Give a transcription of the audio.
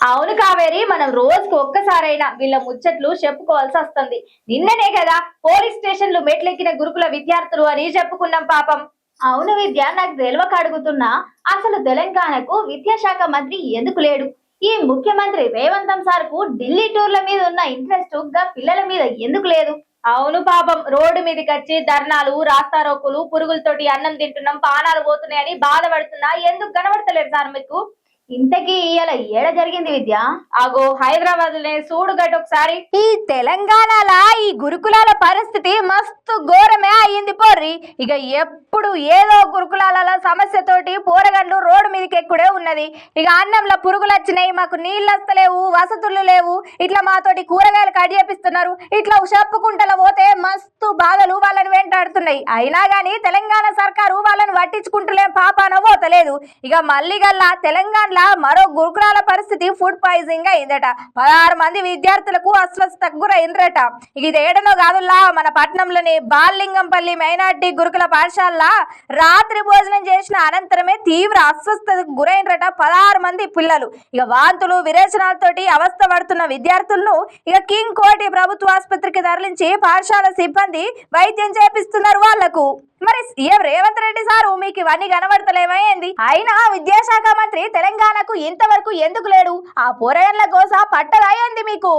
అవును కావేరి, మనం రోజుకు ఒక్కసారైనా వీళ్ళ ముచ్చట్లు చెప్పుకోవాల్సి వస్తుంది. నిన్ననే కదా పోలీస్ స్టేషన్లు మెట్లెక్కిన గురుకుల విద్యార్థులు అని చెప్పుకున్నాం పాపం. అవును విద్య, నాకు తెలియక అడుగుతున్నా. అసలు తెలంగాణకు విద్యాశాఖ మంత్రి ఎందుకు లేడు? ఈ ముఖ్యమంత్రి రేవంత్ సార్ కు ఢిల్లీ టూర్ల మీద ఉన్న ఇంట్రెస్ట్ గా పిల్లల మీద ఎందుకు లేదు? అవును పాపం, రోడ్డు మీదకి వచ్చి ధర్నాలు, రాస్తారోకులు, పురుగులతోటి అన్నం తింటున్నాం, పానాలు పోతున్నాయని బాధపడుతున్నా ఎందుకు కనబడతలేదు సార్ మీకు? ఇంతకీ ఇవాళ ఏడ జరిగింది విద్య? అగో హైదరాబాద్ చూడు గట్ ఒకసారి. ఈ తెలంగాణలో ఈ గురుకులాల పరిస్థితి మస్తు ఘోరమే అయ్యింది పోర్రి. ఇక ఎప్పుడు ఏదో గురుకులాల సమస్యతోటి పోరగండ్లు రోడ్డు మీదకి ఎక్కుడే ఉన్నది. ఇక అన్నంలో పురుగులు వచ్చినాయి, మాకు నీళ్ళు వస్తలేవు, వసతులు లేవు, ఇట్లా మాతోటి కూరగాయలు కట్ చేపిస్తున్నారు, ఇట్లా చెప్పుకుంటల పోతే మస్తు బాధలు వాళ్ళని వెంటాడుతున్నాయి. అయినా గాని తెలంగాణ సర్కారు వాళ్ళని పట్టించుకుంటలేం, పాపాన పోతలేదు. ఇక మళ్ళీ గల్లా తెలంగాణ మరో గురుకులాల పరిస్థితి ఫుడ్ పాయిజనింగ్ అయిందట. 16 మంది విద్యార్థులకు అస్వస్థకు గురైందట. ఇది ఏడనో కాదుల్లా, మన పట్టణంలోని బాలింగంపల్లి మైనార్టీ గురుకుల పాఠశాల రాత్రి భోజనం చేసిన అనంతరమే తీవ్ర అస్వస్థతకు గురైందట 16 మంది పిల్లలు. ఇక వాంతులు విరేచనాలతోటి అవస్థ పడుతున్న విద్యార్థులను ఇక కింగ్ కోటి ప్రభుత్వ ఆసుపత్రికి తరలించి పాఠశాల సిబ్బంది వైద్యం చేపిస్తున్నారు వాళ్లకు. మరి సీఎం రేవంత్ రెడ్డి సారు మీకు ఇవన్నీ కనబడతలేమైంది? అయినా విద్యాశాఖ మంత్రి తెలంగాణకు ఇంతవరకు ఎందుకు లేడు? ఆ పోరగన్ల గోస పట్టదయ్యింది మీకు?